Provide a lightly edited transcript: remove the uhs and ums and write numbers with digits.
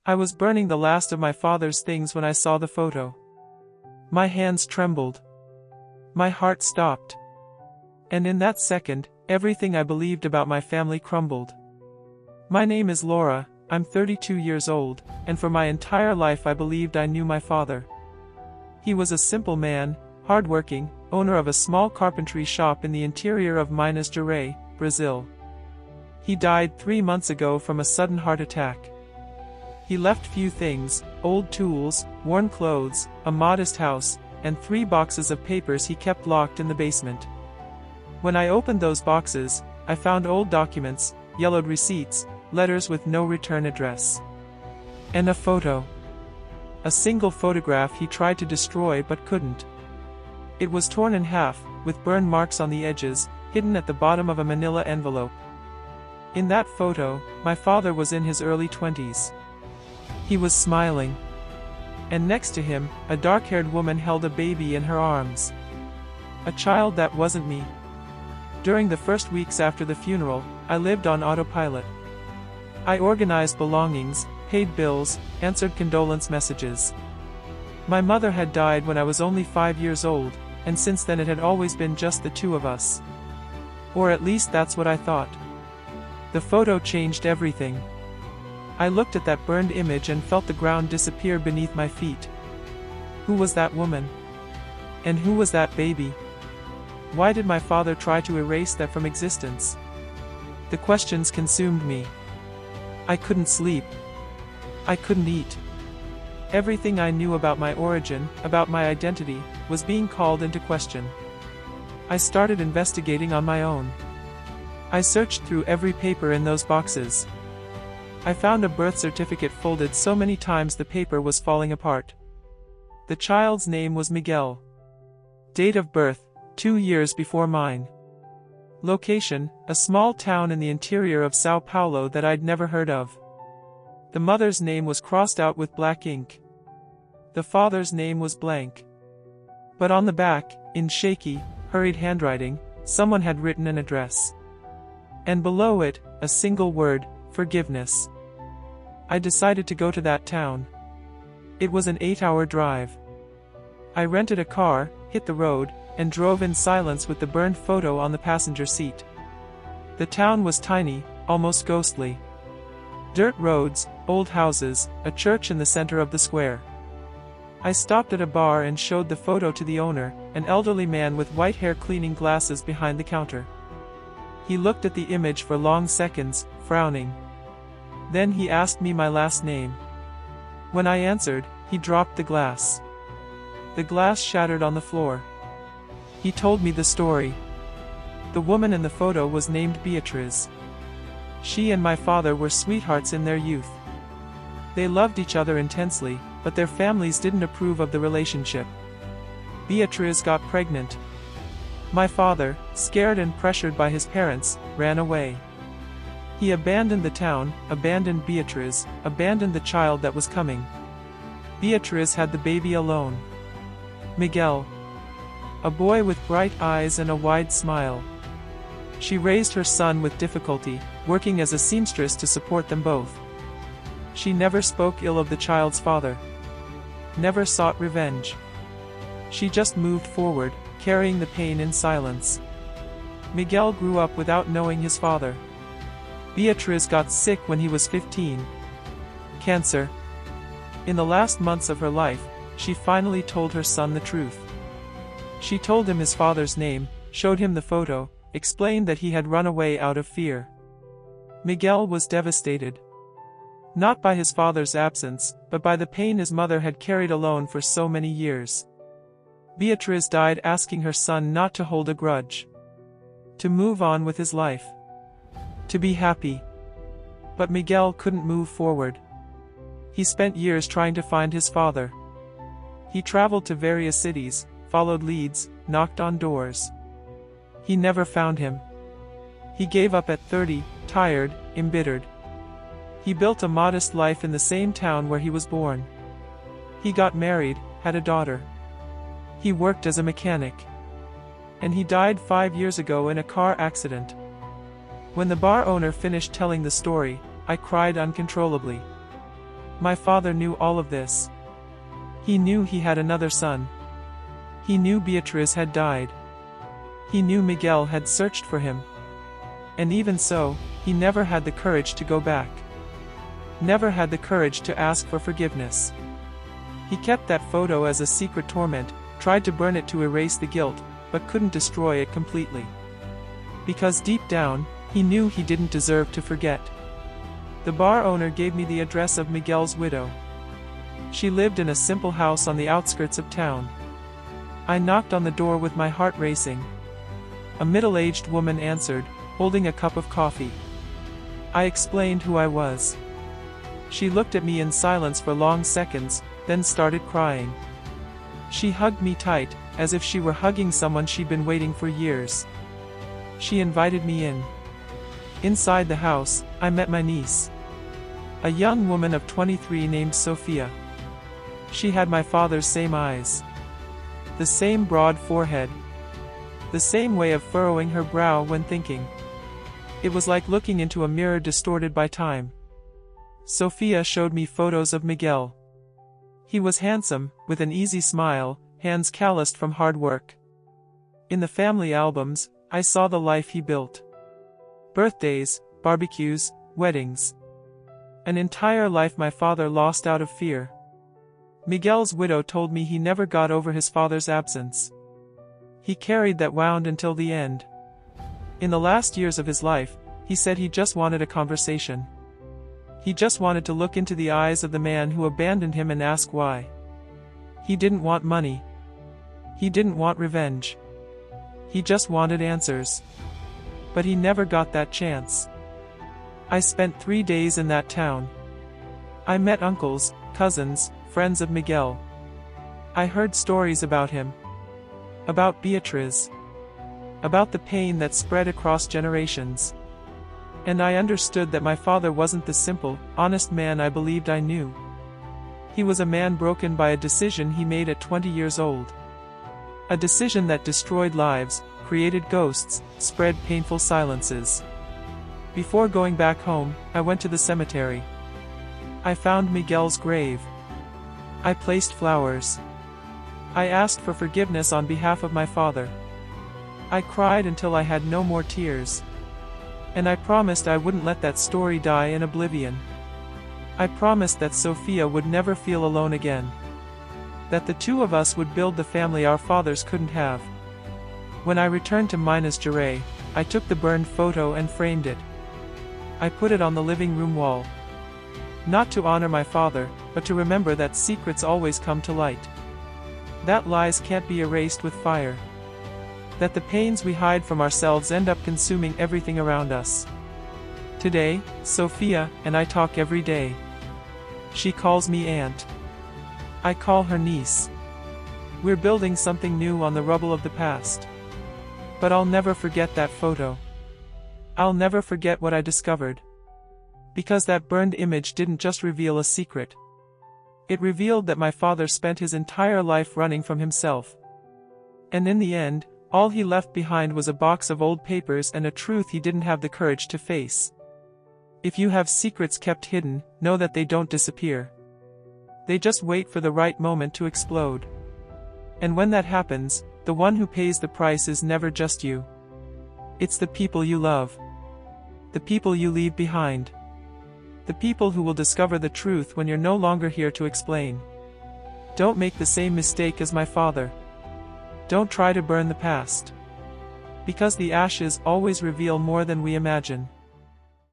I was burning the last of my father's things when I saw the photo. My hands trembled. My heart stopped. And in that second, everything I believed about my family crumbled. My name is Laura, I'm 32 years old, and for my entire life I believed I knew my father. He was a simple man, hardworking, owner of a small carpentry shop in the interior of Minas Gerais, Brazil. He died 3 months ago from a sudden heart attack. He left few things, old tools, worn clothes, a modest house, and 3 boxes of papers he kept locked in the basement. When I opened those boxes, I found old documents, yellowed receipts, letters with no return address. And a photo. A single photograph he tried to destroy but couldn't. It was torn in half, with burn marks on the edges, hidden at the bottom of a manila envelope. In that photo, my father was in his early 20s. He was smiling. And next to him, a dark-haired woman held a baby in her arms. A child that wasn't me. During the first weeks after the funeral, I lived on autopilot. I organized belongings, paid bills, answered condolence messages. My mother had died when I was only 5 years old, and since then it had always been just the two of us. Or at least that's what I thought. The photo changed everything. I looked at that burned image and felt the ground disappear beneath my feet. Who was that woman? And who was that baby? Why did my father try to erase that from existence? The questions consumed me. I couldn't sleep. I couldn't eat. Everything I knew about my origin, about my identity, was being called into question. I started investigating on my own. I searched through every paper in those boxes. I found a birth certificate folded so many times the paper was falling apart. The child's name was Miguel. Date of birth, 2 years before mine. Location, a small town in the interior of Sao Paulo that I'd never heard of. The mother's name was crossed out with black ink. The father's name was blank. But on the back, in shaky, hurried handwriting, someone had written an address. And below it, a single word, forgiveness. I decided to go to that town. It was an 8-hour drive. I rented a car, hit the road, and drove in silence with the burned photo on the passenger seat. The town was tiny, almost ghostly. Dirt roads, old houses, a church in the center of the square. I stopped at a bar and showed the photo to the owner, an elderly man with white hair cleaning glasses behind the counter. He looked at the image for long seconds, frowning. Then he asked me my last name. When I answered, he dropped the glass. The glass shattered on the floor. He told me the story. The woman in the photo was named Beatriz. She and my father were sweethearts in their youth. They loved each other intensely, but their families didn't approve of the relationship. Beatriz got pregnant. My father, scared and pressured by his parents, ran away. He abandoned the town, abandoned Beatriz, abandoned the child that was coming. Beatriz had the baby alone. Miguel. A boy with bright eyes and a wide smile. She raised her son with difficulty, working as a seamstress to support them both. She never spoke ill of the child's father. Never sought revenge. She just moved forward, carrying the pain in silence. Miguel grew up without knowing his father. Beatriz got sick when he was 15. Cancer. In the last months of her life, she finally told her son the truth. She told him his father's name, showed him the photo, explained that he had run away out of fear. Miguel was devastated. Not by his father's absence, but by the pain his mother had carried alone for so many years. Beatriz died asking her son not to hold a grudge. To move on with his life. To be happy. But Miguel couldn't move forward. He spent years trying to find his father. He traveled to various cities, followed leads, knocked on doors. He never found him. He gave up at 30, tired, embittered. He built a modest life in the same town where he was born. He got married, had a daughter. He worked as a mechanic. And he died 5 years ago in a car accident. When the bar owner finished telling the story, I cried uncontrollably. My father knew all of this. He knew he had another son. He knew Beatriz had died. He knew Miguel had searched for him. And even so, he never had the courage to go back. Never had the courage to ask for forgiveness. He kept that photo as a secret torment, tried to burn it to erase the guilt, but couldn't destroy it completely. Because deep down, he knew he didn't deserve to forget. The bar owner gave me the address of Miguel's widow. She lived in a simple house on the outskirts of town. I knocked on the door with my heart racing. A middle-aged woman answered, holding a cup of coffee. I explained who I was. She looked at me in silence for long seconds, then started crying. She hugged me tight, as if she were hugging someone she'd been waiting for years. She invited me in. Inside the house, I met my niece. A young woman of 23 named Sophia. She had my father's same eyes. The same broad forehead. The same way of furrowing her brow when thinking. It was like looking into a mirror distorted by time. Sophia showed me photos of Miguel. He was handsome, with an easy smile, hands calloused from hard work. In the family albums, I saw the life he built. Birthdays, barbecues, weddings. An entire life my father lost out of fear. Miguel's widow told me he never got over his father's absence. He carried that wound until the end. In the last years of his life, he said he just wanted a conversation. He just wanted to look into the eyes of the man who abandoned him and ask why. He didn't want money. He didn't want revenge. He just wanted answers. But he never got that chance. I spent 3 days in that town. I met uncles, cousins, friends of Miguel. I heard stories about him. About Beatriz. About the pain that spread across generations. And I understood that my father wasn't the simple, honest man I believed I knew. He was a man broken by a decision he made at 20 years old. A decision that destroyed lives, created ghosts, spread painful silences. Before going back home, I went to the cemetery. I found Miguel's grave. I placed flowers. I asked for forgiveness on behalf of my father. I cried until I had no more tears. And I promised I wouldn't let that story die in oblivion. I promised that Sophia would never feel alone again. That the two of us would build the family our fathers couldn't have. When I returned to Minas Gerais, I took the burned photo and framed it. I put it on the living room wall. Not to honor my father, but to remember that secrets always come to light. That lies can't be erased with fire. That the pains we hide from ourselves end up consuming everything around us. Today, Sophia and I talk every day. She calls me aunt. I call her niece. We're building something new on the rubble of the past. But I'll never forget that photo. I'll never forget what I discovered. Because that burned image didn't just reveal a secret. It revealed that my father spent his entire life running from himself. And in the end, all he left behind was a box of old papers and a truth he didn't have the courage to face. If you have secrets kept hidden, know that they don't disappear. They just wait for the right moment to explode. And when that happens, the one who pays the price is never just you. It's the people you love. The people you leave behind. The people who will discover the truth when you're no longer here to explain. Don't make the same mistake as my father. Don't try to burn the past. Because the ashes always reveal more than we imagine.